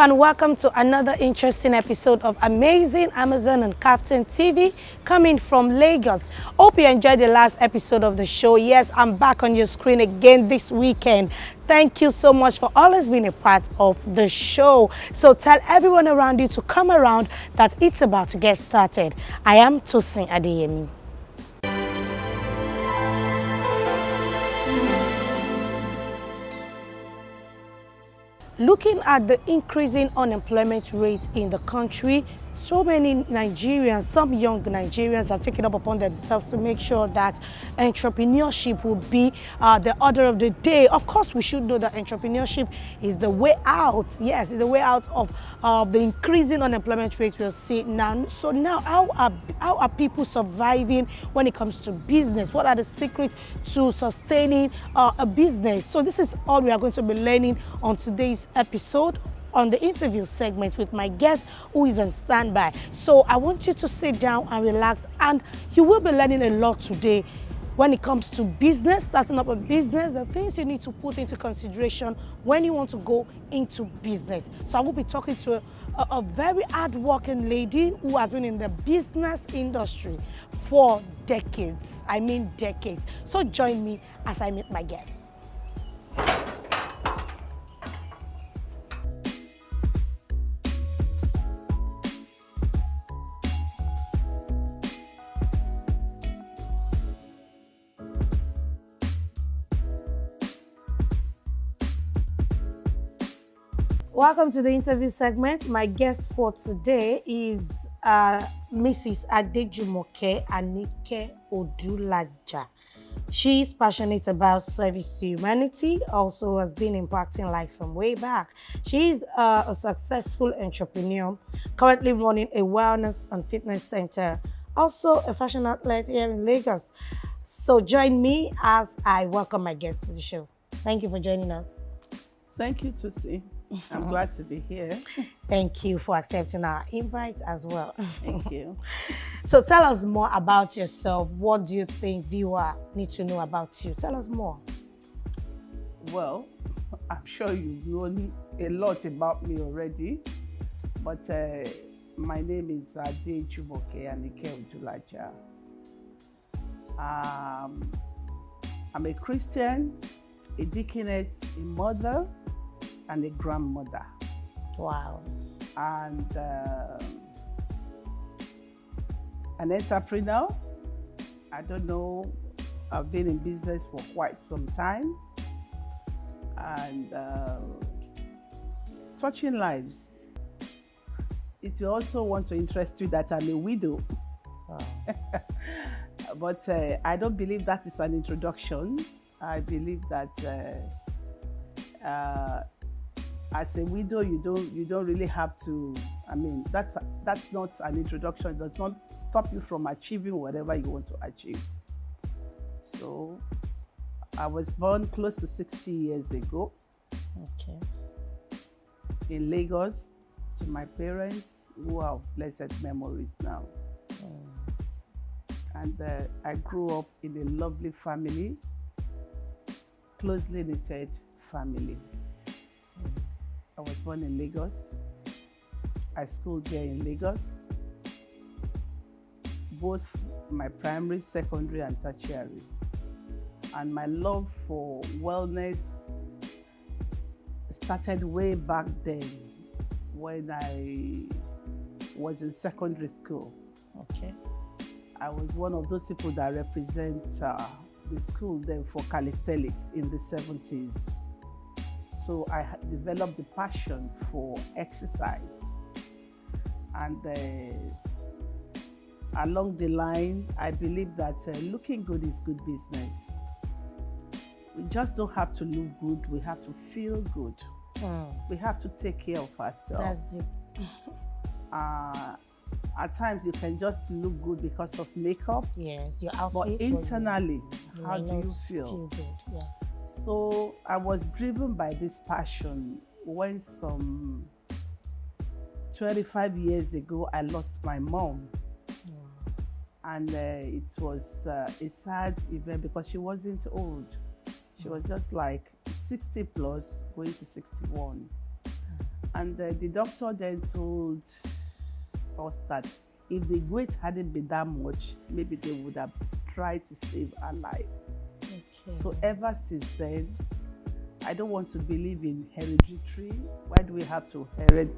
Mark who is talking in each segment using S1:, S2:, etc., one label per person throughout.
S1: and welcome to another interesting episode of Amazing Amazon and Captain TV coming from Lagos. Hope you enjoyed the last episode of the show. Yes, I'm back on your screen again this weekend. Thank you so much for always being a part of the show. So tell everyone around you to come around that it's about to get started. I am Tosin Adeyemi. Looking at the increasing unemployment rate in the country, so many Nigerians, some young Nigerians have taken up upon themselves to make sure that entrepreneurship will be the order of the day. Of course, we should know that entrepreneurship is the way out. Yes, it's the way out of the increasing unemployment rate we'll see now. So now, how are people surviving when it comes to business? What are the secrets to sustaining a business? So this is all we are going to be learning on today's episode on the interview segment with my guest who is on standby. So I want you to sit down and relax, and you will be learning a lot today when it comes to business, starting up a business, the things you need to put into consideration when you want to go into business. So I will be talking to a very hard-working lady who has been in the business industry for decades. I mean decades. So join me as I meet my guest. Welcome to the interview segment. My guest for today is Mrs. Adejumoke Odulaja. She is passionate about service to humanity, also has been impacting lives from way back. She is a successful entrepreneur, currently running a wellness and fitness center, also a fashion outlet here in Lagos. So join me as I welcome my guest to the show. Thank you for joining us.
S2: Thank you, Tosi. I'm glad to be here.
S1: Thank you for accepting our invite as well.
S2: Thank you.
S1: So tell us more about yourself. What do you think viewers need to know about you? Tell us more.
S2: Well, I'm sure you know a lot about me already, but my name is Adejumoke Odulaja. I'm a Christian, a deaconess, a mother, and a grandmother.
S1: Wow.
S2: And an entrepreneur. I don't know, I've been in business for quite some time, and touching lives. If you also want to interest you that I'm a widow. Wow. But I don't believe that is an introduction. I believe that as a widow, you don't really have to. I mean, that's not an introduction. It does not stop you from achieving whatever you want to achieve. So, I was born close to 60 years ago.
S1: Okay.
S2: In Lagos, to my parents who have blessed memories now. And I grew up in a lovely family, closely knitted family. I was born in Lagos. I schooled here in Lagos, both my primary, secondary, and tertiary. And my love for wellness started way back then when I was in secondary school.
S1: Okay.
S2: I was one of those people that represent the school then for calisthenics in the 70s. So I developed the passion for exercise. And along the line, I believe that looking good is good business. We just don't have to look good, we have to feel good. We have to take care of ourselves.
S1: That's deep.
S2: At times you can just look good because of makeup.
S1: Yes, your outfit.
S2: But internally, how do you feel?
S1: Good, yeah.
S2: So I was driven by this passion when some 25 years ago, I lost my mom. And it was a sad event because she wasn't old. She was just like 60 plus, going to 61. And the doctor then told us that if the weight hadn't been that much, maybe they would have tried to save her life.
S1: Okay.
S2: So ever since then, I don't want to believe in hereditary. Why do we have to inherit?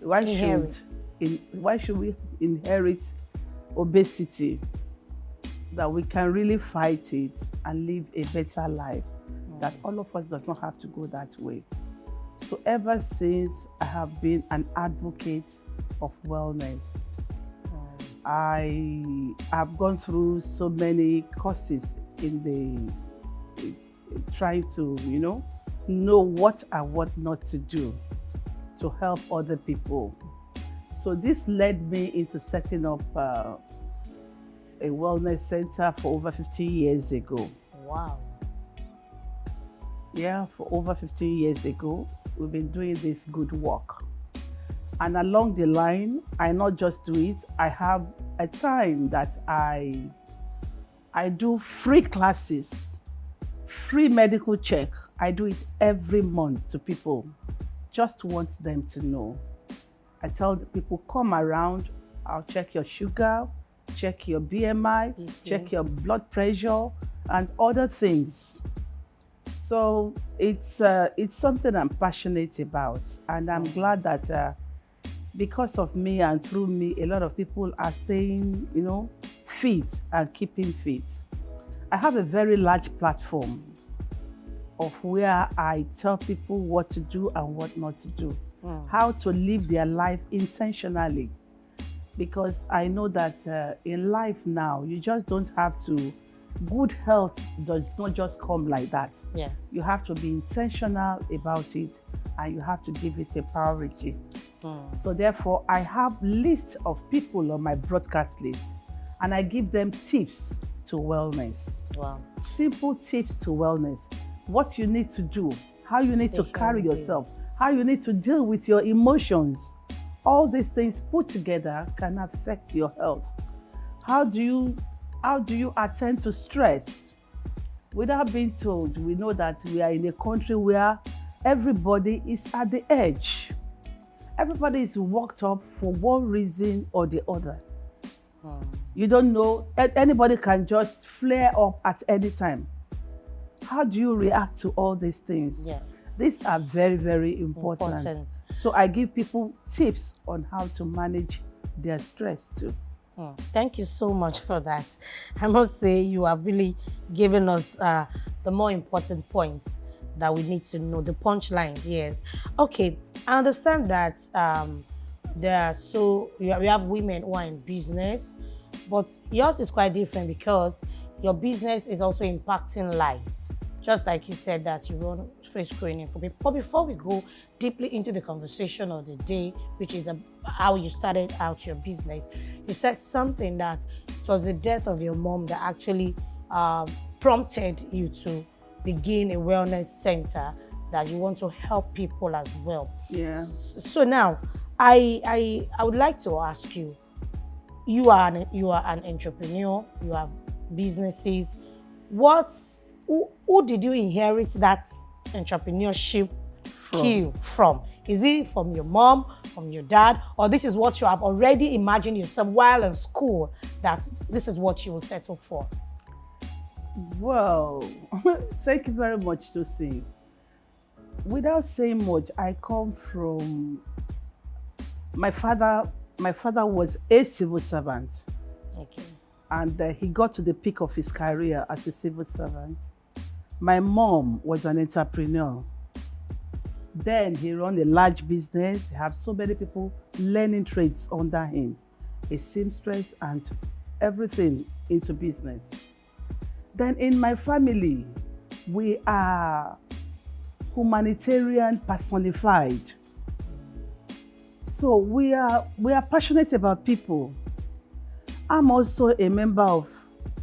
S2: Why should we inherit obesity? That we can really fight it and live a better life. That all of us does not have to go that way. So ever since, I have been an advocate of wellness. I have gone through so many courses in trying to, know what and what not to do to help other people. So this led me into setting up a wellness center for over 15 years ago.
S1: Wow.
S2: Yeah, for over 15 years ago, we've been doing this good work. And along the line, I not just do it, I have a time that I do free classes, free medical check. I do it every month to people. Just want them to know. I tell the people, come around, I'll check your sugar, check your BMI, check your blood pressure, and other things. So it's something I'm passionate about, and I'm glad that because of me and through me, a lot of people are staying, fit and keeping fit. I have a very large platform of where I tell people what to do and what not to do, how to live their life intentionally. Because I know that in life now, you just don't have to. Good health does not just come like that.
S1: Yeah.
S2: You have to be intentional about it, and you have to give it a priority. So therefore, I have lists of people on my broadcast list, and I give them tips to wellness.
S1: Wow.
S2: Simple tips to wellness. What you need to do, how you need to carry yourself, how you need to deal with your emotions. All these things put together can affect your health. How do you attend to stress? Without being told, we know that we are in a country where everybody is at the edge. Everybody is worked up for one reason or the other. You don't know, anybody can just flare up at any time. How do you react to all these things?
S1: Yeah.
S2: These are very, very important. So I give people tips on how to manage their stress too.
S1: Thank you so much for that. I must say you have really given us the more important points that we need to know, the punchlines, yes. Okay, I understand that we have women who are in business, but yours is quite different because your business is also impacting lives. Just like you said that you run free screening for people. But before we go deeply into the conversation of the day, which is how you started out your business, you said something that it was the death of your mom that actually prompted you to begin a wellness center that you want to help people as well.
S2: Yeah.
S1: So now, I would like to ask you, you are an entrepreneur, you have businesses. Who did you inherit that entrepreneurship skill from? Is it from your mom, from your dad, or this is what you have already imagined yourself while in school, that this is what you will settle for?
S2: Well, thank you very much, Tosin. Without saying much, I come from my father. My father was a civil servant.
S1: Okay.
S2: And he got to the peak of his career as a civil servant. My mom was an entrepreneur. Then he ran a large business. He had so many people learning trades under him, a seamstress and everything into business. Then in my family, we are humanitarian personified. So we are passionate about people. I'm also a member of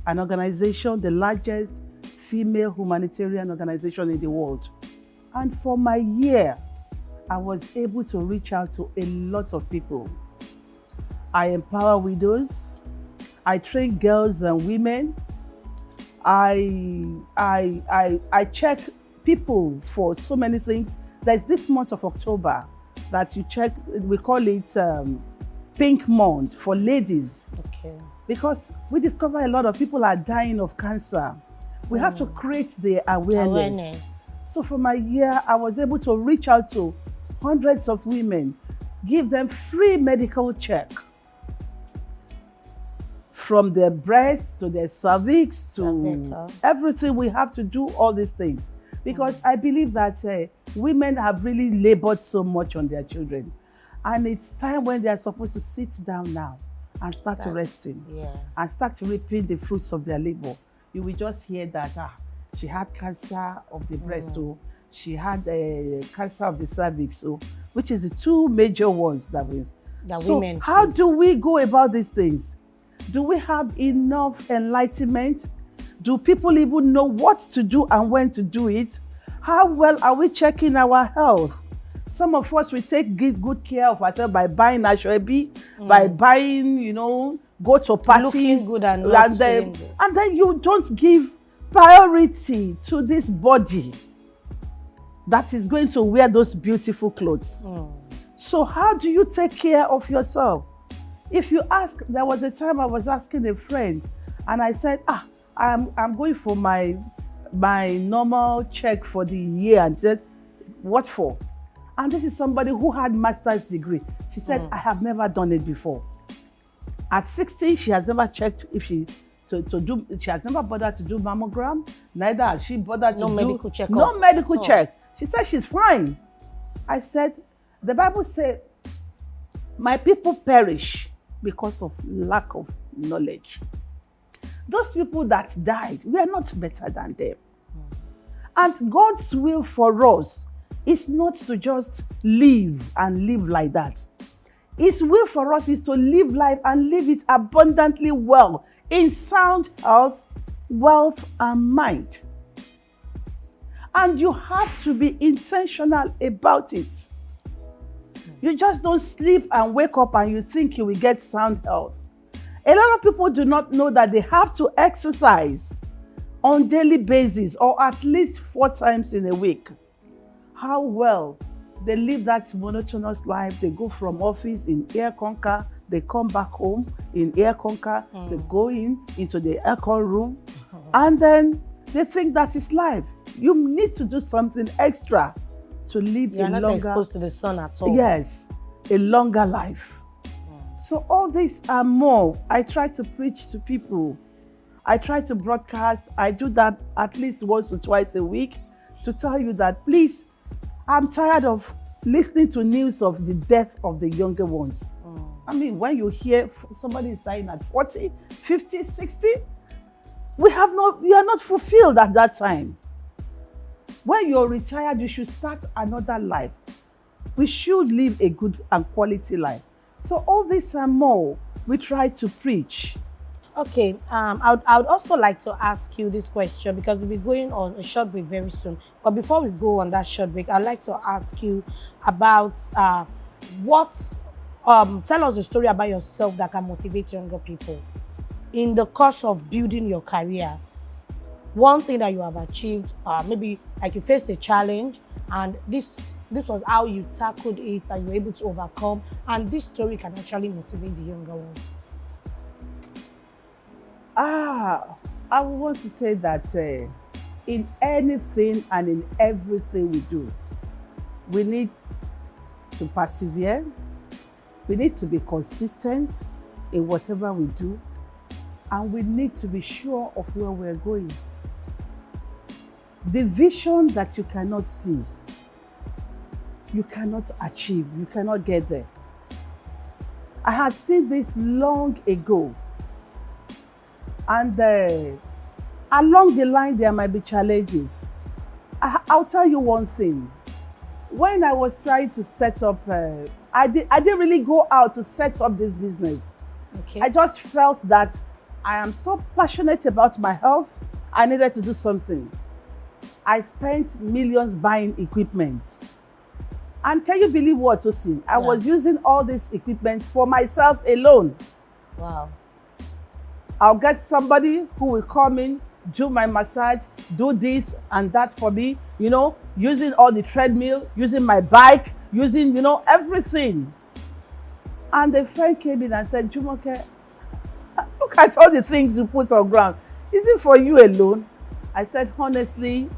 S2: an organization, the largest female humanitarian organization in the world. And for my year, I was able to reach out to a lot of people. I empower widows. I train girls and women. I check people for so many things. There's this month of October that you check. We call it Pink Month for ladies.
S1: Okay.
S2: Because we discover a lot of people are dying of cancer. We have to create the awareness. So for my year, I was able to reach out to hundreds of women, give them free medical check. From their breast to their cervix to everything, we have to do all these things. Because I believe that women have really labored so much on their children. And it's time when they are supposed to sit down now and start resting. And start reaping the fruits of their labor. You will just hear that she had cancer of the breast, so she had cancer of the cervix, so which is the two major ones that women how face. Do we go about these things? Do we have enough enlightenment? Do people even know what to do and when to do it? How well are we checking our health? Some of us, we take good care of ourselves by buying ashwebi, by buying, go to parties.
S1: Looking good and not feeling good.
S2: And then you don't give priority to this body that is going to wear those beautiful clothes. So how do you take care of yourself? If you ask, there was a time I was asking a friend, and I said, I'm going for my normal check for the year. And said, what for? And this is somebody who had master's degree. She said, I have never done it before. At 60, she has never checked if she has never bothered to do mammogram. Neither has she bothered to do
S1: medical check.
S2: No medical check. She said she's fine. I said, the Bible said, my people perish because of lack of knowledge. Those people that died, we are not better than them. And God's will for us is not to just live and live like that. His will for us is to live life and live it abundantly well, in sound health, wealth, and mind. And you have to be intentional about it. You just don't sleep and wake up and you think you will get sound health. A lot of people do not know that they have to exercise on daily basis or at least 4 times in a week. How well they live that monotonous life. They go from office in air conquer, they come back home in air conquer, they go into the aircon room, and then they think that is life. You need to do something extra to live a longer... You're not
S1: exposed to the sun at all.
S2: Yes, a longer life. So all these are more. I try to preach to people. I try to broadcast. I do that at least once or twice a week to tell you that, please, I'm tired of listening to news of the death of the younger ones. I mean, when you hear somebody is dying at 40, 50, 60, we are not fulfilled at that time. When you're retired, you should start another life. We should live a good and quality life. So all this and more, we try to preach.
S1: Okay, I would also like to ask you this question because we'll be going on a short break very soon. But before we go on that short break, I'd like to ask you about tell us a story about yourself that can motivate younger people. In the course of building your career, one thing that you have achieved, maybe like you faced a challenge and this was how you tackled it and you were able to overcome, and this story can actually motivate the younger ones.
S2: I want to say that in anything and in everything we do, we need to persevere. We need to be consistent in whatever we do. And we need to be sure of where we're going. The vision that you cannot see, you cannot achieve, you cannot get there. I had seen this long ago. And along the line, there might be challenges. I'll tell you one thing. When I was trying to set up, I didn't really go out to set up this business.
S1: Okay.
S2: I just felt that I am so passionate about my health, I needed to do something. I spent millions buying equipment. And can you believe what, Tosin? I was using all this equipment for myself alone.
S1: Wow.
S2: I'll get somebody who will come in, do my massage, do this and that for me, using all the treadmill, using my bike, using, you know, everything. And a friend came in and said, Jumoke, look at all the things you put on ground. Is it for you alone? I said, honestly,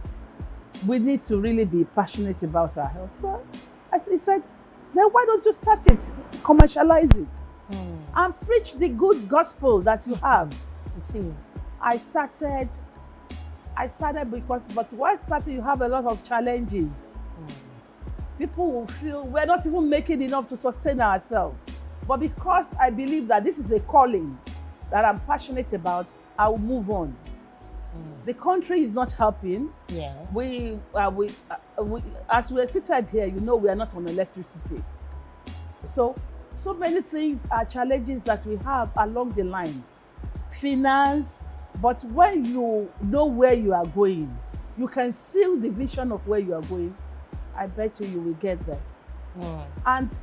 S2: we need to really be passionate about our health. So he said, then why don't you start it, commercialize it, and preach the good gospel that you have?
S1: It is.
S2: I started because, but while starting, you have a lot of challenges. People will feel we're not even making enough to sustain ourselves. But because I believe that this is a calling that I'm passionate about, I will move on. The country is not helping.
S1: Yeah.
S2: We as we're seated here, you know, we are not on electricity. So many things are challenges that we have along the line. Finance, but when you know where you are going, you can see the vision of where you are going. I bet you will get there. And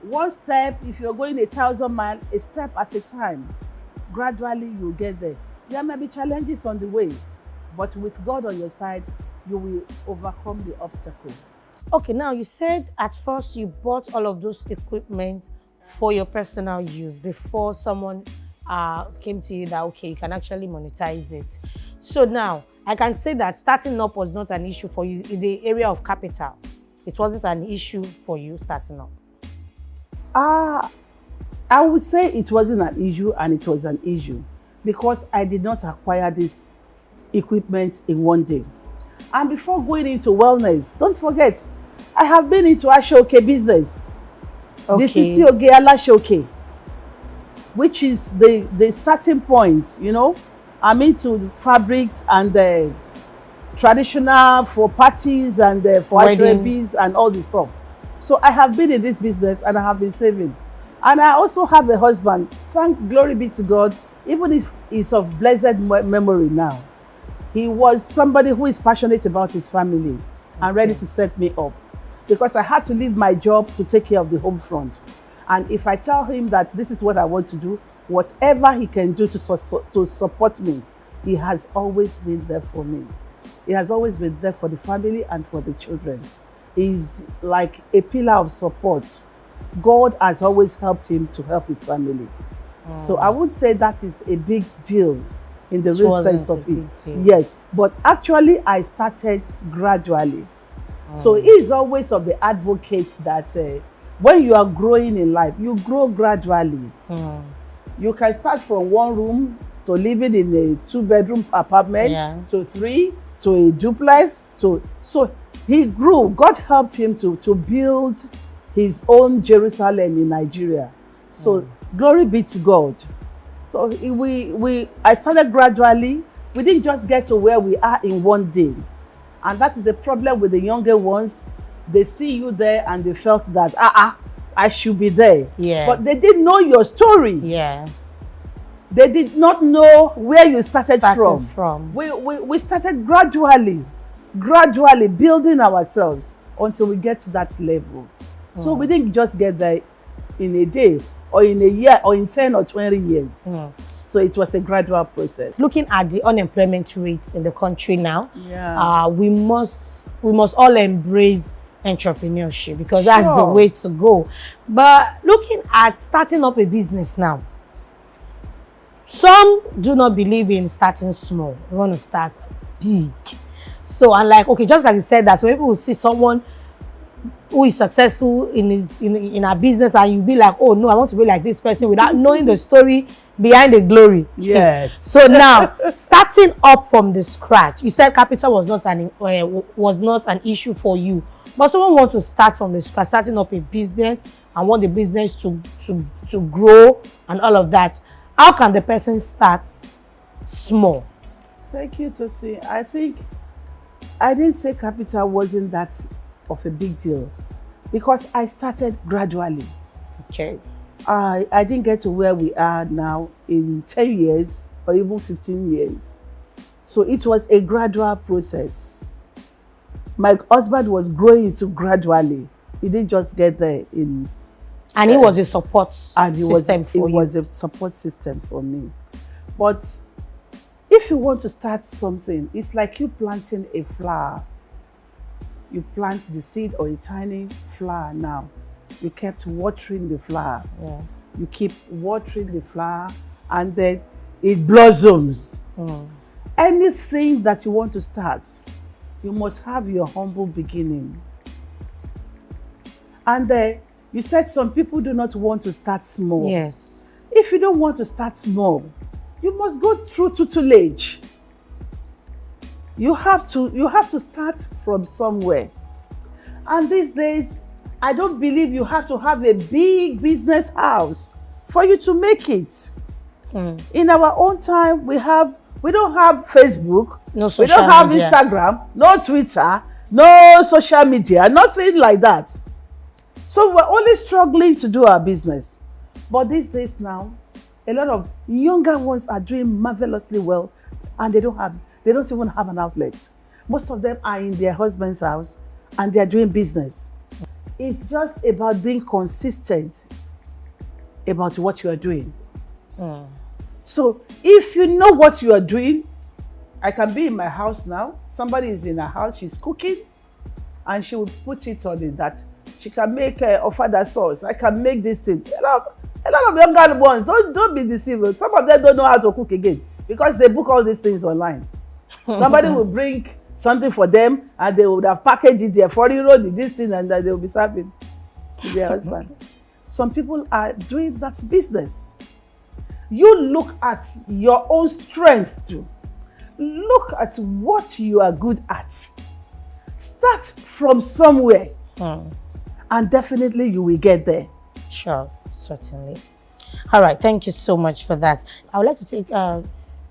S2: one step, if you're going 1,000 miles, a step at a time, gradually you'll get there. There may be challenges on the way, but with God on your side, you will overcome the obstacles.
S1: Okay, now you said at first you bought all of those equipment for your personal use before someone came to you that, okay, you can actually monetize it. So now, I can say that starting up was not an issue for you in the area of capital. It wasn't an issue for you starting up.
S2: I would say it wasn't an issue, and it was an issue because I did not acquire this equipment in one day. And before going into wellness, don't forget, I have been into Ashoke business.
S1: Okay.
S2: This is Ashoke, which is the starting point, you know. I'm into fabrics and traditional for parties and for weddings and all this stuff. So I have been in this business and I have been saving. And I also have a husband, thank glory be to God, even if he's of blessed memory now. He was somebody who is passionate about his family and ready to set me up. Because I had to leave my job to take care of the home front. And if I tell him that this is what I want to do, whatever he can do to support me, he has always been there for me. He has always been there for the family and for the children. He's like a pillar of support. God has always helped him to help his family. So I would say that is a big deal in the real sense of it. Yes, but actually I started gradually. So he is always of the advocates that when you are growing in life, you grow gradually. You can start from one room to living in a 2-bedroom apartment to 3 to a duplex. So he grew. God helped him to build his own Jerusalem in Nigeria. So glory be to God. So I started gradually. We didn't just get to where we are in one day. And that is the problem with the younger ones. They see you there and they felt that, I should be there.
S1: Yeah.
S2: But they didn't know your story.
S1: Yeah.
S2: They did not know where you started from. We started gradually building ourselves until we get to that level. So we didn't just get there in a day or in a year or in 10 or 20 years. So it was a gradual process.
S1: Looking at the unemployment rates in the country now, we must all embrace entrepreneurship because that's the way to go. But looking at starting up a business now, some do not believe in starting small. We want to start big. So, and like, okay, just like you said that, so people will see someone who is successful in a business and you be like, oh no, I want to be like this person without knowing the story behind the glory.
S2: Yes.
S1: So now, starting up from the scratch, you said capital was not an issue for you, but someone wants to start from the scratch, starting up a business and want the business to grow and all of that. How can the person start small?
S2: Thank you, Tosin. I think I didn't say capital wasn't that of a big deal because I started gradually.
S1: Okay.
S2: I didn't get to where we are now in 10 years or even 15 years. So it was a gradual process. My husband was growing into gradually. He didn't just get there in...
S1: And he was a support system for you.
S2: It was a support system for me. But if you want to start something, it's like you planting a flower. you plant the seed or a tiny flower now. You kept watering the flower.
S1: Yeah.
S2: You keep watering the flower and then it blossoms. Anything that you want to start, you must have your humble beginning. And you said some people do not want to start small.
S1: Yes.
S2: If you don't want to start small, you must go through tutelage. You have to start from somewhere. And these days, I don't believe you have to have a big business house for you to make it. In our own time, we don't have Facebook,
S1: No
S2: we
S1: social
S2: don't have
S1: media.
S2: Instagram, no Twitter, no social media, nothing like that. So we're only struggling to do our business. But these days now, a lot of younger ones are doing marvelously well, and they don't even have an outlet. Most of them are in their husband's house and they're doing business. It's just about being consistent about what you are doing. So if you know what you are doing, I can be in my house now, somebody is in her house, she's cooking, and she will put it on it that she can make ofada sauce. I can make this thing. A lot of younger ones, don't be deceived. Some of them don't know how to cook again because they book all these things online. Somebody will bring something for them and they would have packaged it there for this thing, and that they will be serving to their husband. Some people are doing that business. You look at your own strengths too. Look at what you are good at. Start from somewhere. And definitely you will get there.
S1: Sure, certainly. All right, thank you so much for that. I would like to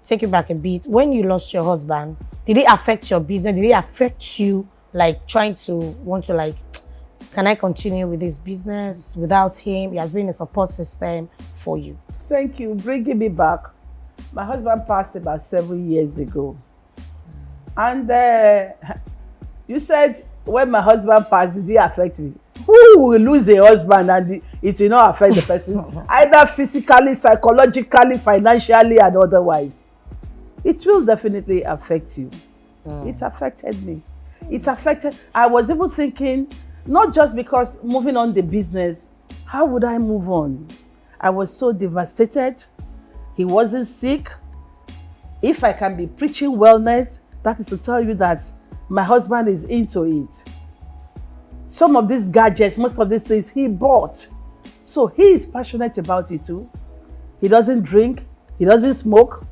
S1: take you back a bit. When you lost your husband, did it affect your business? Did it affect you, like trying to want to like, can I continue with this business without him? He has been a support system for you.
S2: Thank you, bringing me back. My husband passed about 7 years ago. And you said, when my husband passed, did it affect me? Who will lose a husband and it will not affect the person? Either physically, psychologically, financially, and otherwise. It will definitely affect you. It affected me. I was even thinking, not just because moving on the business, how would I move on? I was so devastated. He wasn't sick. If I can be preaching wellness, that is to tell you that my husband is into it. Some of these gadgets, most of these things he bought. So he is passionate about it too. He doesn't drink. He doesn't smoke.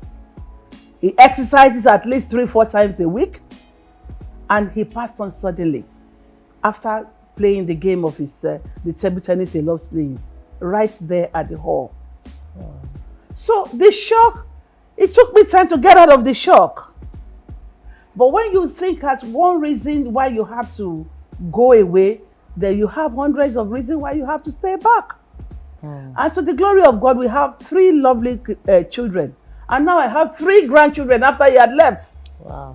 S2: He exercises at least 3-4 times a week. And he passed on suddenly after playing the game of his the table tennis he loves playing, right there at the hall. So the shock, it took me time to get out of the shock. But when you think at one reason why you have to go away, then you have hundreds of reasons why you have to stay back. And to the glory of God, we have 3 lovely children. And now I have 3 grandchildren after he had left.
S1: Wow.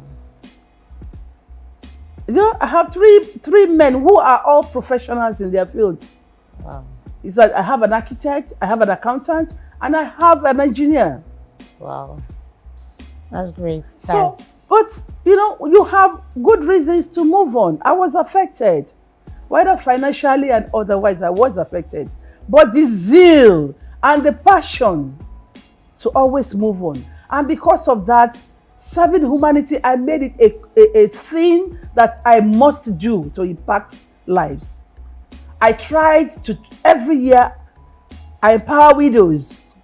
S2: You know, I have three men who are all professionals in their fields.
S1: Wow.
S2: It's like I have an architect, I have an accountant, and I have an engineer.
S1: Wow. That's great.
S2: But you know, you have good reasons to move on. I was affected, whether financially and otherwise, I was affected. But the zeal and the passion to always move on. And because of that, serving humanity, I made it a thing that I must do to impact lives. I tried to, every year, I empower widows,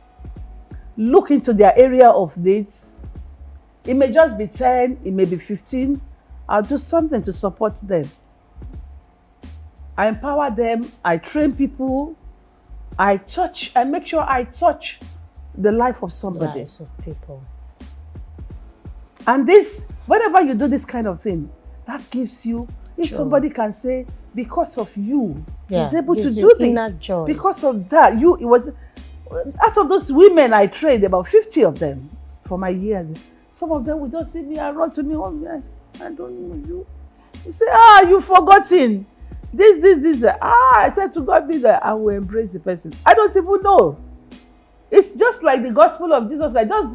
S2: look into their area of needs. It may just be 10, it may be 15. I'll do something to support them. I empower them, I train people, I make sure I touch the life of somebody.
S1: Lives of people.
S2: And this, whenever you do this kind of thing, that gives you, if
S1: Joy.
S2: somebody can say, because of you, he's able to
S1: gives
S2: do
S1: you
S2: this.
S1: inner joy.
S2: Because of that, it was, out of those women I trained, about 50 of them for my years. Some of them would just see me and run to me, oh yes, I don't know you. You say, you've forgotten. This. I said to God, be that I will embrace the person. I don't even know. It's just like the gospel of Jesus, like just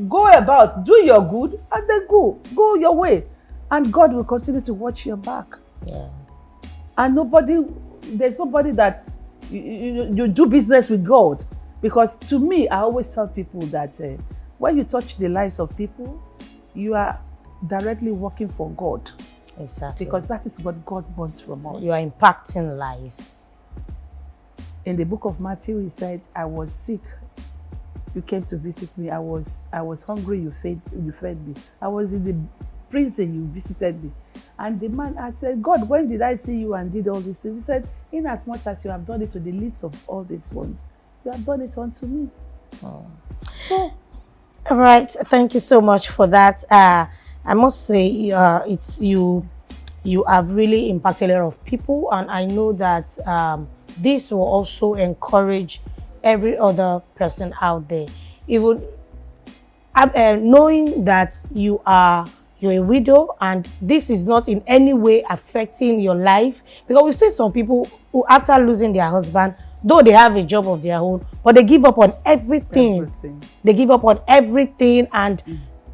S2: go about, do your good, and then go your way. And God will continue to watch your back.
S1: Yeah.
S2: And there's nobody that you do business with God. Because to me, I always tell people that when you touch the lives of people, you are directly working for God.
S1: Exactly.
S2: Because that is what God wants from us.
S1: You are impacting lives.
S2: In the book of Matthew, he said, I was sick, you came to visit me. I was hungry, you fed me. I was in the prison, you visited me. And the man, I said, God, when did I see you and did all these things? He said, in as much as you have done it to the least of all these ones, you have done it unto me.
S1: Oh. So, all right, thank you so much for that. I must say, it's you have really impacted a lot of people, and I know that this will also encourage every other person out there, even knowing that you're a widow and this is not in any way affecting your life, because we've seen some people who, after losing their husband, though they have a job of their own, but they give up on everything. They give up on everything and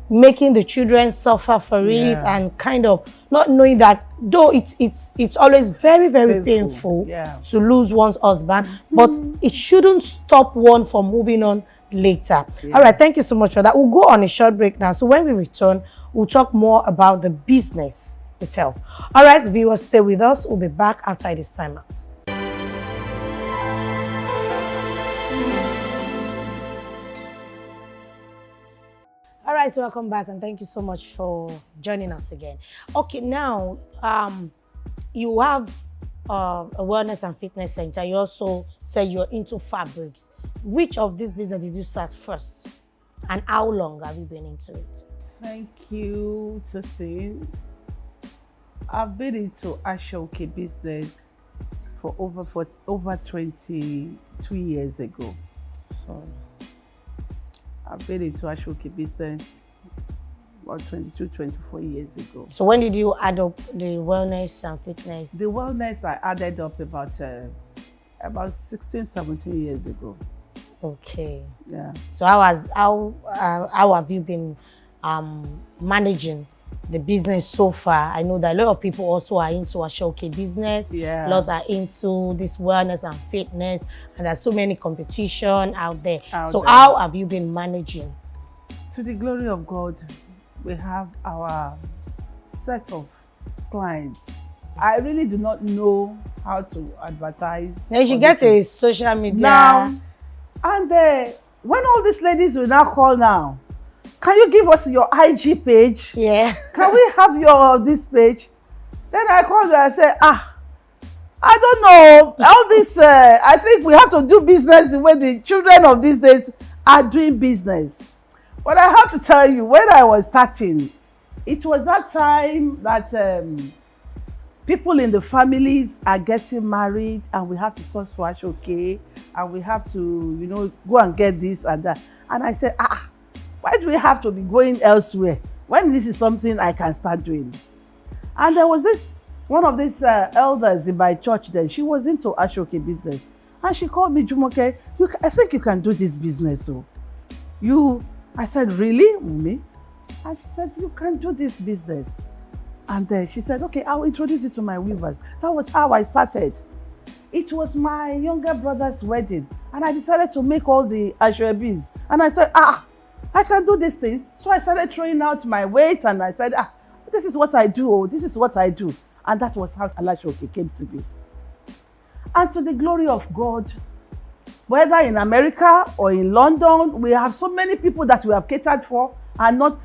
S1: making the children suffer for it, and kind of not knowing that though it's always very, very painful to lose one's husband, but it shouldn't stop one from moving on later. All right, thank you so much for that. We'll go on a short break now. So when we return, we'll talk more about the business itself. All right, viewers, stay with us. We'll be back after this time out. All right, welcome back, and thank you so much for joining us again. Okay, now you have a wellness and fitness center. You also say you're into fabrics. Which of this business did you start first, and how long have you been into it?
S2: Thank you, Tosin. I've been into Adejumoke business for over 22 years ago. So I've been into Adejumoke business about 22, 24 years ago.
S1: So when did you add up the wellness and fitness?
S2: The wellness I added up about 16, 17 years ago.
S1: Okay.
S2: Yeah.
S1: So how have you been managing the business so far? I know that a lot of people also are into Adejumoke business.
S2: Yeah.
S1: A lot are into this wellness and fitness, and there's so many competition out there. How have you been managing?
S2: To the glory of God, we have our set of clients. I really do not know how to advertise.
S1: Now you should get a social media.
S2: Now, and when all these ladies will now call now, can you give us your IG page?
S1: Yeah.
S2: Can we have this page? Then I call them and say, I don't know. All this, I think we have to do business the way the children of these days are doing business. But I have to tell you, when I was starting, it was that time that people in the families are getting married, and we have to source for Adejumoke, and we have to, go and get this and that. And I said, why do we have to be going elsewhere when this is something I can start doing? And there was one of these elders in my church then, she was into Adejumoke business. And she called me, Jumoke, I think you can do this business. So I said, really, Mummy? And she said, you can do this business. And then she said, okay, I'll introduce you to my weavers. That was how I started. It was my younger brother's wedding, and I decided to make all the Adejumoke. And I said, I can do this thing. So I started throwing out my weight, and I said, this is what I do. This is what I do. And that was how Adejumoke came to be. And to the glory of God, whether in America or in London, we have so many people that we have catered for, and then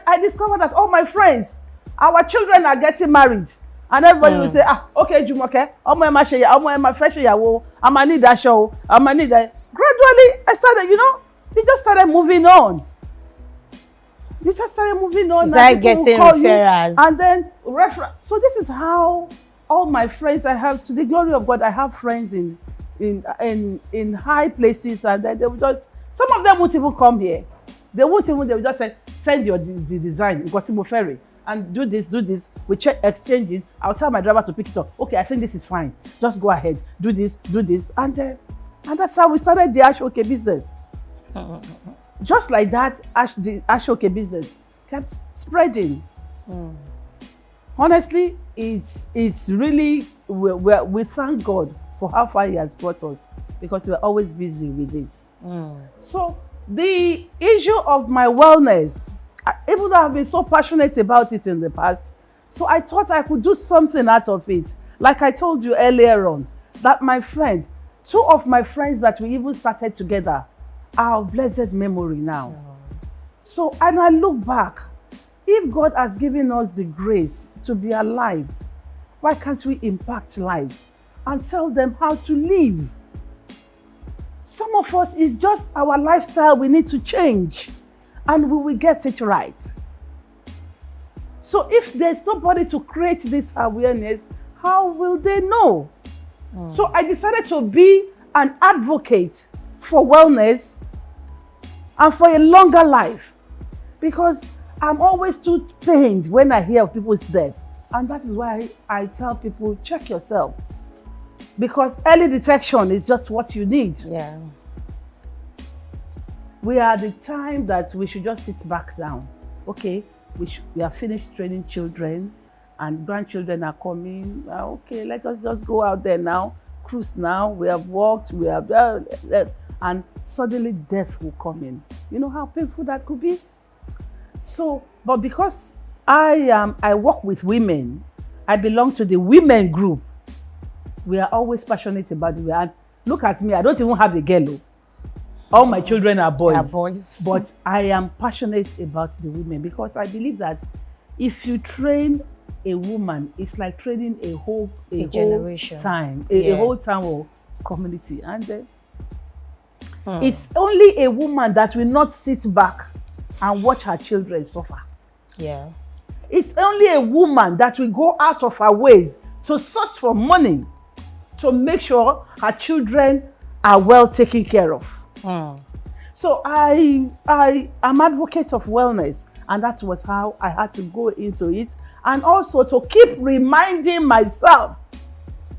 S2: I discovered that all my friends, our children are getting married. And everybody will say, okay, Jumoke, I'm gonna need that show, I'm gonna need that. Gradually, I started, you just started moving on. You just started moving on.
S1: You started getting referrals.
S2: And then So this is how all my friends I have, to the glory of God, I have friends in high places, and then they will just, some of them won't even come here. They will just say, send the design, ferry, and do this. We check exchanging. I'll tell my driver to pick it up. Okay, I think this is fine. Just go ahead, do this, and that's how we started the Adejumoke business. Just like that, the Adejumoke business kept spreading. Honestly, it's really, we thank God for how far He has brought us, because we're always busy with it. So the issue of my wellness, even though I've been so passionate about it in the past, so I thought I could do something out of it. Like I told you earlier on, that two of my friends that we even started together are of blessed memory now. So, and I look back, if God has given us the grace to be alive, why can't we impact lives and tell them how to live? Some of us, it's just our lifestyle we need to change, and we will get it right. So if there's nobody to create this awareness, how will they know? So I decided to be an advocate for wellness and for a longer life, because I'm always too pained when I hear of people's death. And that is why I tell people, check yourself, because early detection is just what you need.
S1: Yeah.
S2: We are at the time that we should just sit back down. Okay, we have finished training children, and grandchildren are coming. Okay, let us just go out there now, cruise now. We have walked, we have, and suddenly death will come in. You know how painful that could be? So, but because I work with women, I belong to the women group. We are always passionate about it. And look at me, I don't even have a girl. All my children are boys.
S1: Are boys.
S2: But I am passionate about the women, because I believe that if you train a woman, it's like training a whole
S1: generation.
S2: A whole town or community. And it's only a woman that will not sit back and watch her children suffer.
S1: Yeah.
S2: It's only a woman that will go out of her ways to source for money to make sure her children are well taken care of. So I am advocate of wellness, and that was how I had to go into it, and also to keep reminding myself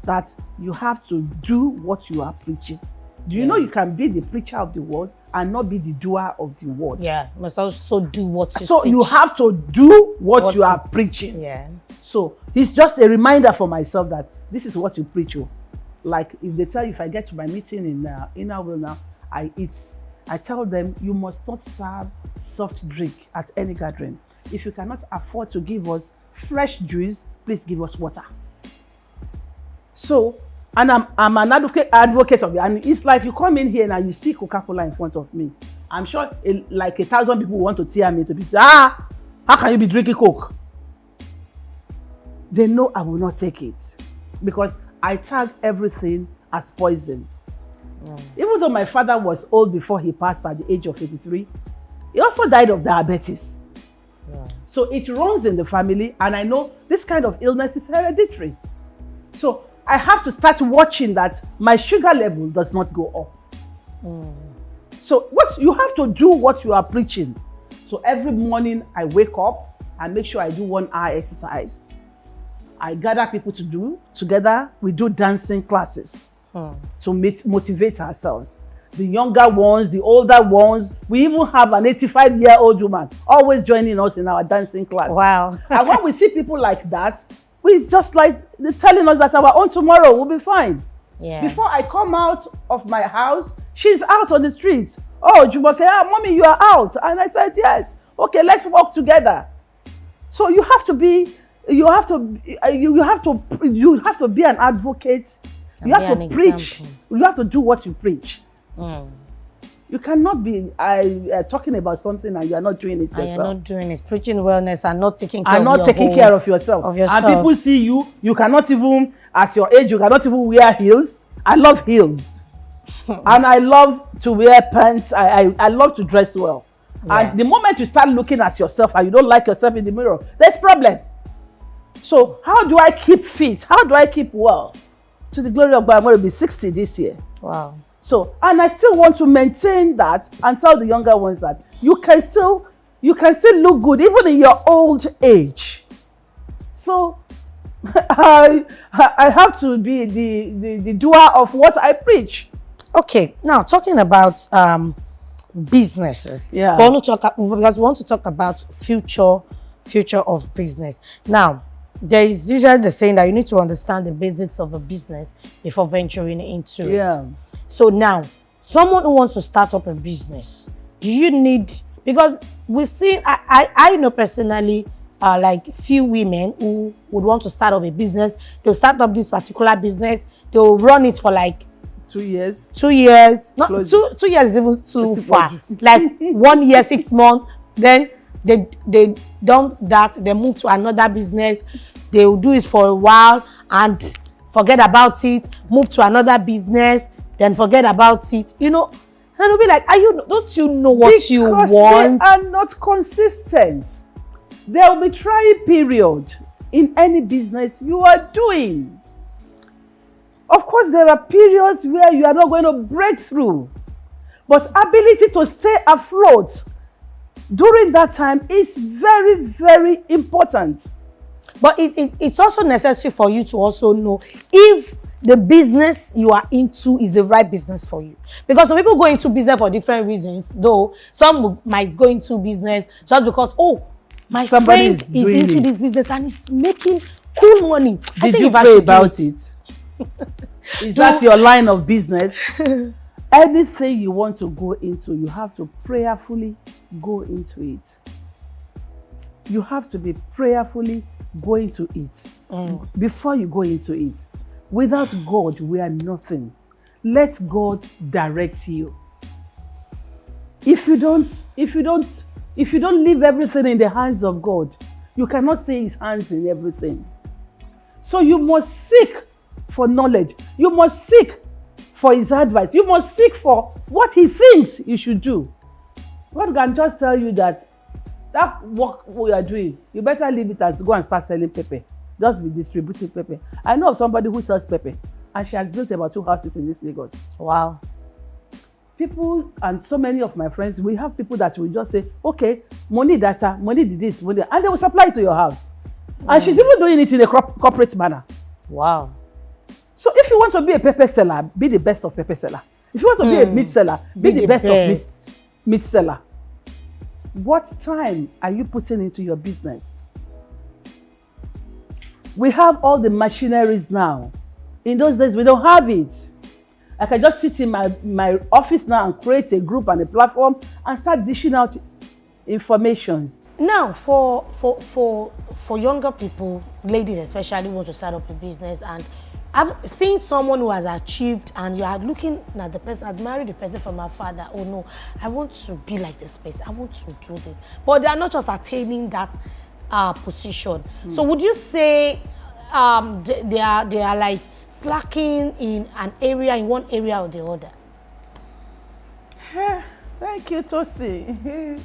S2: that you have to do what you are preaching. Do you know you can be the preacher of the word and not be the doer of the word?
S1: Yeah, you must also do what you
S2: So
S1: teach.
S2: you have to do what you are preaching.
S1: Yeah.
S2: So it's just a reminder for myself that this is what you preach. Like if they tell you, if I get to my meeting in Inner Will now, I tell them, you must not serve soft drink at any gathering. If you cannot afford to give us fresh juice, please give us water. So, and I'm an advocate of it. And it's like you come in here and you see Coca-Cola in front of me. I'm sure like 1,000 people want to tear me to be say, how can you be drinking Coke? They know I will not take it, because I tag everything as poison. Even though my father was old before he passed at the age of 83, he also died of diabetes. So it runs in the family, and I know this kind of illness is hereditary. So I have to start watching that my sugar level does not go up. So what you have to do, what you are preaching. So every morning I wake up and make sure I do 1 hour exercise. I gather people to do together. We do dancing classes to motivate ourselves. The younger ones, the older ones. We even have an 85-year-old woman always joining us in our dancing class.
S1: Wow.
S2: And when we see people like that, it's just like they're telling us that our own tomorrow will be fine.
S1: Yeah.
S2: Before I come out of my house, she's out on the streets. Oh, Jumoke, mommy, you are out. And I said, yes. Okay, let's walk together. So you have to be an advocate. You have to preach. You have to do what you preach. You cannot be talking about something and you are not doing it yourself.
S1: And you're not doing it. Preaching wellness and not taking care
S2: of yourself. And people see you. You cannot even, at your age, you cannot even wear heels. I love heels. And I love to wear pants. I love to dress well. Yeah. And the moment you start looking at yourself and you don't like yourself in the mirror, there's problem. So how do I keep fit? How do I keep well? To the glory of God, I'm going to be 60 this year.
S1: Wow.
S2: So, and I still want to maintain that and tell the younger ones that you can still look good even in your old age. So I have to be the doer of what I preach.
S1: Okay, now talking about businesses.
S2: Yeah.
S1: Because we want to talk about future of business. Now, there is usually the saying that you need to understand the basics of a business before venturing into
S2: Yeah.
S1: it. So now, someone who wants to start up a business, do you need, because we've seen, I know personally, like few women who would want to start up a business. They'll start up this particular business. They'll run it for like
S2: 2 years.
S1: 2 years. Not
S2: Close.
S1: 2 years is even too
S2: It's
S1: far.
S2: much.
S1: Like 1 year, 6 months. Then they done that. They move to another business. They'll do it for a while and forget about it. Move to another business. Then forget about it. You know, and it'll be like, don't you know what you want?
S2: They are not consistent. There will be trying period in any business you are doing. Of course, there are periods where you are not going to break through, but ability to stay afloat during that time is very, very important.
S1: But it's also necessary for you to also know if the business you are into is the right business for you. Because some people go into business for different reasons, though some might go into business just because, my
S2: Somebody
S1: friend
S2: is
S1: is
S2: doing
S1: into
S2: it.
S1: this business and is making cool money.
S2: Did you pray about it? Is that your line of business? Anything you want to go into, you have to prayerfully go into it. You have to be prayerfully going to it before you go into it. Without God, we are nothing. Let God direct you. If you don't leave everything in the hands of God, you cannot see his hands in everything. So you must seek for knowledge. You must seek for his advice. You must seek for what he thinks you should do. God can just tell you that work you are doing, you better leave it and go and start selling pepper. Just be distributing pepper. I know of somebody who sells pepper and she has built about 2 houses in this Lagos.
S1: Wow.
S2: People, and so many of my friends, we have people that will just say, okay, money data, money did this, money, and they will supply it to your house. And she's even doing it in a corporate manner.
S1: Wow.
S2: So if you want to be a pepper seller, be the best of pepper seller. If you want to be a meat seller, be the best of meat seller. What time are you putting into your business? We have all the machineries now. In those days, we don't have it. I can just sit in my office now and create a group and a platform and start dishing out informations.
S1: Now, for younger people, ladies especially, who want to start up a business, and I've seen someone who has achieved, and you are looking at the person, admiring the person from afar, that, oh no, I want to be like this person, I want to do this. But they are not just attaining that position. So would you say they are like slacking in an area, in one area or the other?
S2: Thank you, Tosin.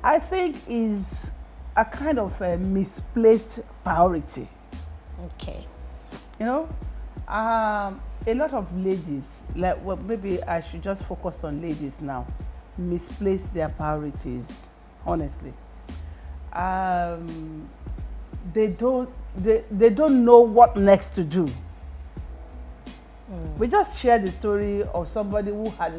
S2: I think is a kind of a misplaced priority.
S1: Okay.
S2: You know, a lot of ladies, like, well, maybe I should just focus on ladies now, misplace their priorities, honestly. They don't know what next to do. We just shared the story of somebody who had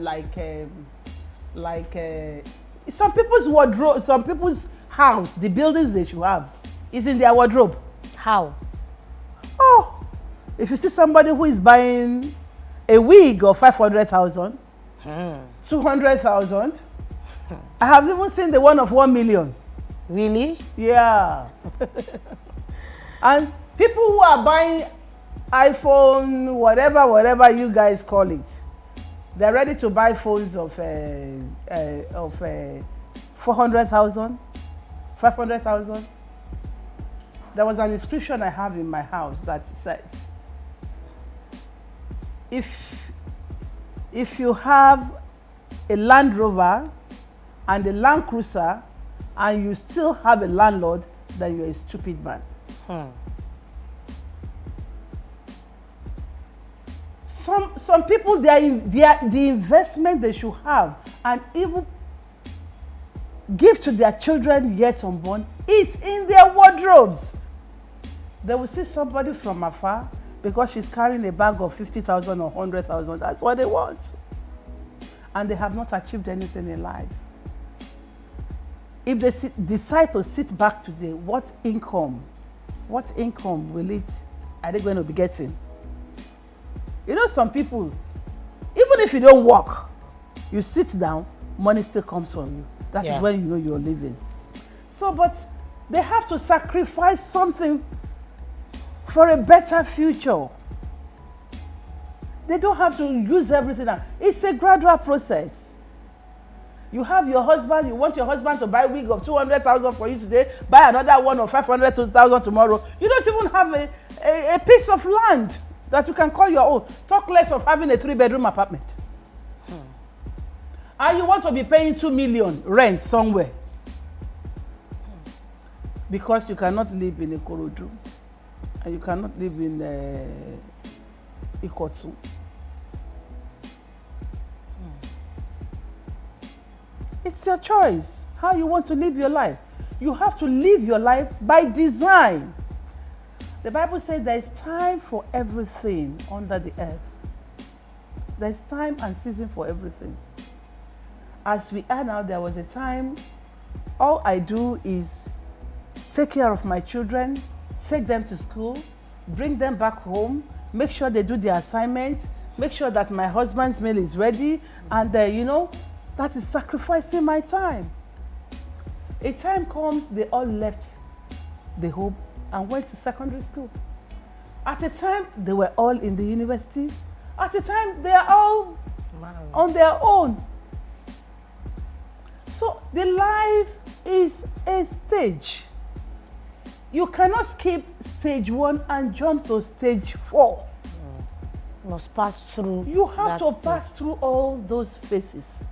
S2: some people's wardrobe, some people's house, the buildings they should have is in their wardrobe.
S1: How?
S2: Oh, if you see somebody who is buying a wig of 500,000, 200,000, I have even seen the one of 1 million.
S1: Really?
S2: Yeah. And people who are buying iPhone, whatever you guys call it, they're ready to buy phones of 400,000, 500,000. There was an inscription I have in my house that says, if you have a Land Rover and a Land Cruiser and you still have a landlord, then you're a stupid man. Some people, the investment they should have and even give to their children yet unborn is in their wardrobes. They will see somebody from afar because she's carrying a bag of 50,000 or 100,000. That's what they want. And they have not achieved anything in life. If they decide to sit back today, what income what income are they going to be getting? You know, some people, even if you don't work, you sit down, money still comes from you. That is when you know you're living. So, but they have to sacrifice something for a better future. They don't have to use everything. It's a gradual process. You have your husband, you want your husband to buy a wig of 200,000 for you today, buy another one of 500,000 tomorrow. You don't even have a piece of land that you can call your own. Talk less of having a 3-bedroom apartment. And you want to be paying 2 million rent somewhere. Because you cannot live in Ikorodu. And you cannot live in Ikotu. It's your choice how you want to live your life. You have to live your life by design. The Bible says there is time for everything under the earth. There is time and season for everything. As we are now, there was a time, all I do is take care of my children, take them to school, bring them back home, make sure they do their assignments, make sure that my husband's meal is ready, and you know, that is sacrificing my time. A time comes, they all left the home and went to secondary school. At a time, they were all in the university. At a time, they are all on their own. So the life is a stage. You cannot skip stage 1 and jump to stage 4.
S1: You must pass through.
S2: You have to pass through all those phases.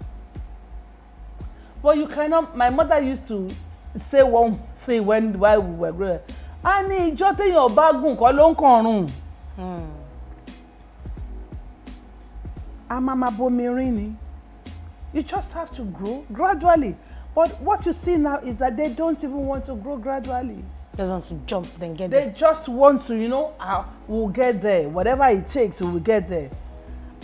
S2: But you cannot. My mother used to say one thing while we were growing. Ani ìjọ téèyàn bá gùn kọ́ ló ń kọrùn. Amama bomirin ni. You just have to grow gradually. But what you see now is that they don't even want to grow gradually.
S1: They want to jump, then get there.
S2: They just want to, you know, we'll get there. Whatever it takes, we will get there.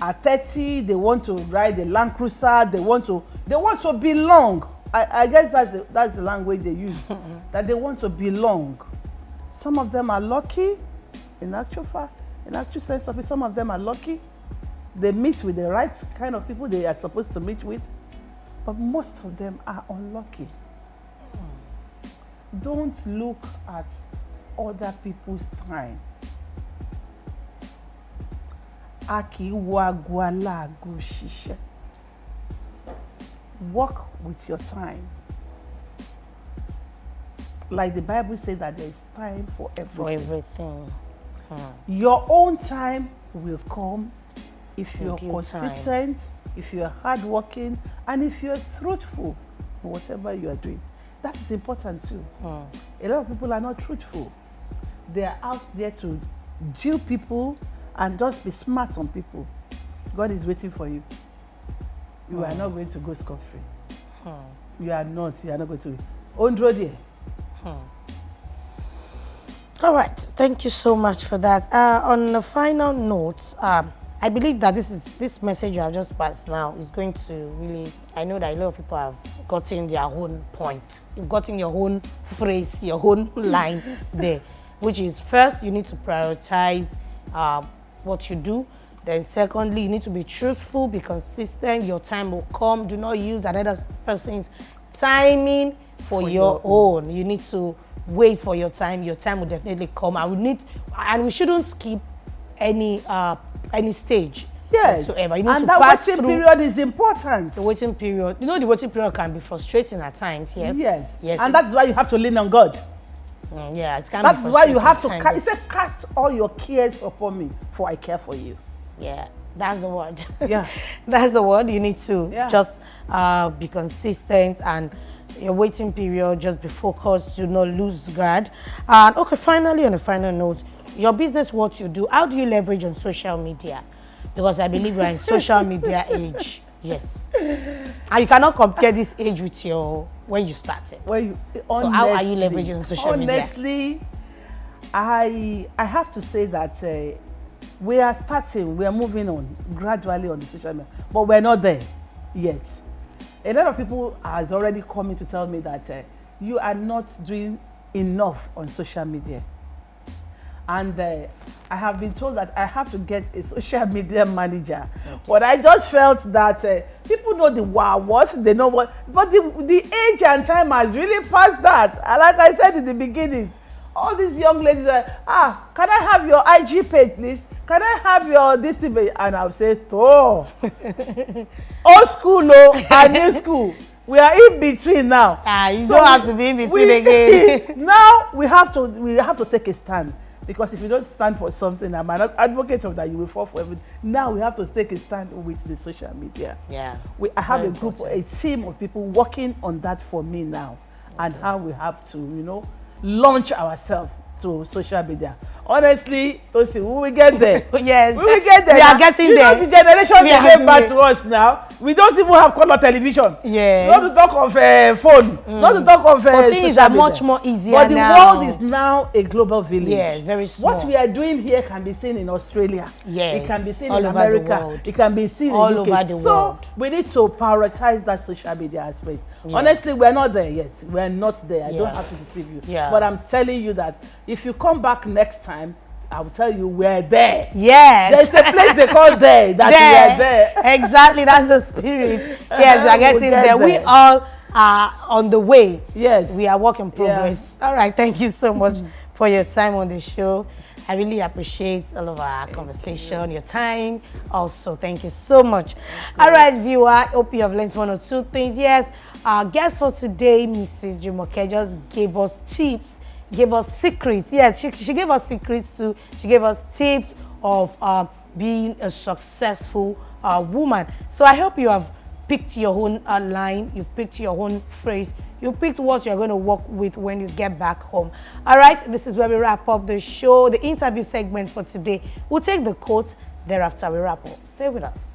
S2: At 30, they want to ride a Land Cruiser. They want to belong. I guess that's the language they use. That they want to belong. Some of them are lucky, in actual sense of it. Some of them are lucky. They meet with the right kind of people they are supposed to meet with. But most of them are unlucky. Don't look at other people's time. Work with your time. Like the Bible says that there is time for everything. Your own time will come if you're consistent, if you're hardworking, and if you're truthful in whatever you are doing. That is important too. A lot of people are not truthful. They are out there to deal people and just be smart on people. God is waiting for you. You are not going to go scot-free. You are not going to. Ondro.
S1: All right, thank you so much for that. On the final note, I believe that this message you have just passed now is going to really, I know that a lot of people have gotten their own point. You've gotten your own phrase, your own line there, which is first, you need to prioritize what you do. Then secondly, you need to be truthful, be consistent. Your time will come. Do not use another person's timing for your own. You need to wait for your time. Your time will definitely come. And we shouldn't skip any stage.
S2: Yes.
S1: Whatsoever. You need
S2: and
S1: to
S2: that
S1: pass
S2: waiting
S1: through.
S2: period is important.
S1: The waiting period. You know, the waiting period can be frustrating at times. Yes.
S2: Yes. And that's why you have to lean on God.
S1: Yeah, it can
S2: That's
S1: be
S2: why you have to.
S1: frustrating
S2: He said, "Cast all your cares upon me, for I care for you."
S1: Yeah, that's the word.
S2: Yeah.
S1: That's the word. You need to just be consistent, and your waiting period, just be focused, do not lose guard. And okay, finally, on a final note, your business, what you do, how do you leverage on social media? Because I believe we're in social media age. Yes. And you cannot compare this age with when you started.
S2: So
S1: how are you leveraging on social media?
S2: Honestly, I have to say that we are moving on gradually on the social media, but we're not there yet. A lot of people has already come in to tell me that you are not doing enough on social media. And I have been told that I have to get a social media manager. Okay. But I just felt that people know the what, they know what, but the age and time has really passed that. And like I said in the beginning, all these young ladies are, can I have your IG page, please? Can I have your this thing? And I'll say, old school, no, and new school. We are in between now.
S1: You don't have to be in between again.
S2: Now we have to take a stand, because if you don't stand for something, I'm an advocate of that, you will fall for everything. Now we have to take a stand with the social media.
S1: Yeah.
S2: I have a group, a team of people working on that for me now, and how we have to, launch ourselves to social media. Honestly, Tosin, we will get there.
S1: Yes,
S2: we will get there.
S1: We are getting there.
S2: The generation they came back to us now, we don't even have color television.
S1: Yes.
S2: Not to talk of phone. Not to talk of
S1: but things are much more easier
S2: now. But the
S1: now.
S2: world is now a global village.
S1: Yes, very small.
S2: What we are doing here can be seen in Australia.
S1: Yes.
S2: It can be seen
S1: all
S2: in
S1: over
S2: America.
S1: the world.
S2: It can be seen
S1: all
S2: in UK.
S1: over the world.
S2: So we need to prioritize that social media aspect. Yeah. Honestly, we're not there yet. We're not there. I don't have to deceive you.
S1: Yeah.
S2: But I'm telling you that if you come back next time, I will tell you we're there.
S1: Yes.
S2: There's a place they call there that we are there.
S1: Exactly, that's the spirit. Yes, we are getting there. We all are on the way.
S2: Yes.
S1: We are work in progress. Yeah. All right, thank you so much for your time on the show. I really appreciate all of our conversation, your time. Also, thank you so much. All right, viewer, I hope you have learned one or two things. Yes, our guest for today, Mrs. Adejumoke, just gave us tips, gave us secrets. Yes, she gave us secrets too. She gave us tips of being a successful woman. So I hope you have picked your own line, you've picked your own phrase, you picked what you're going to work with when you get back home. All right, this is where we wrap up the show, the interview segment for today. We'll take the quote, thereafter we wrap up. Stay with us.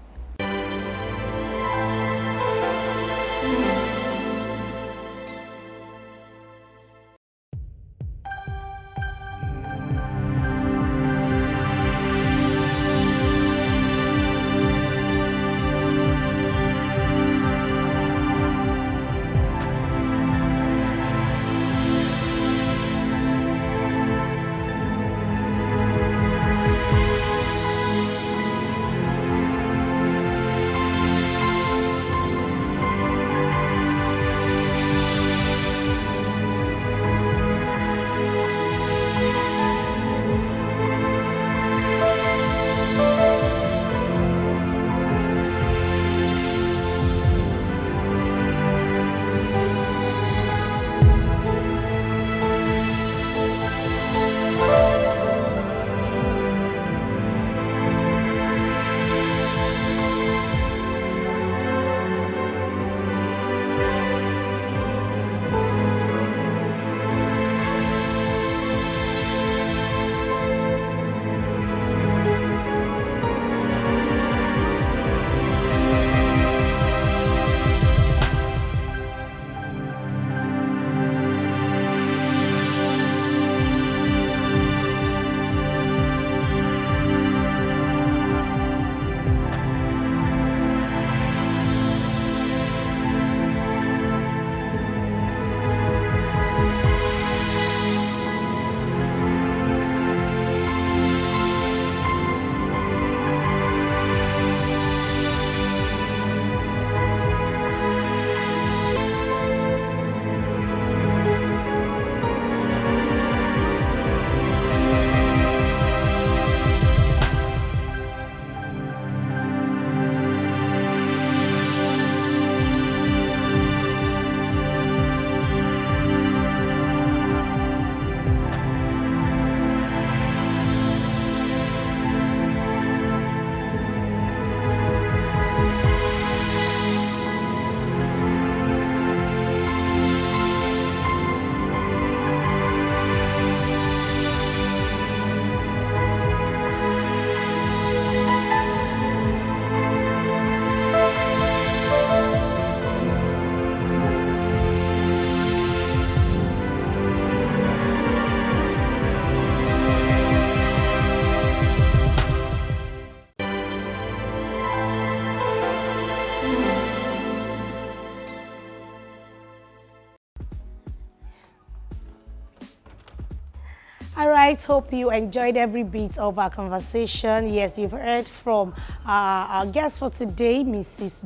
S1: All right, hope you enjoyed every bit of our conversation. Yes, you've heard from our guest for today, Mrs.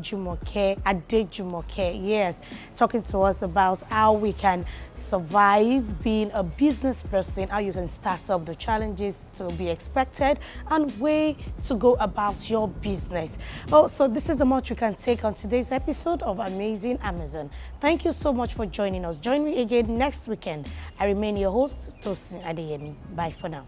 S1: Adejumoke. Yes, talking to us about how we can survive being a business person, how you can start up, the challenges to be expected, and way to go about your business. Oh, so this is the much we can take on today's episode of Amazing Amazon. Thank you so much for joining us. Join me again next weekend. I remain your host, Tosin Adeyemi. Bye for now.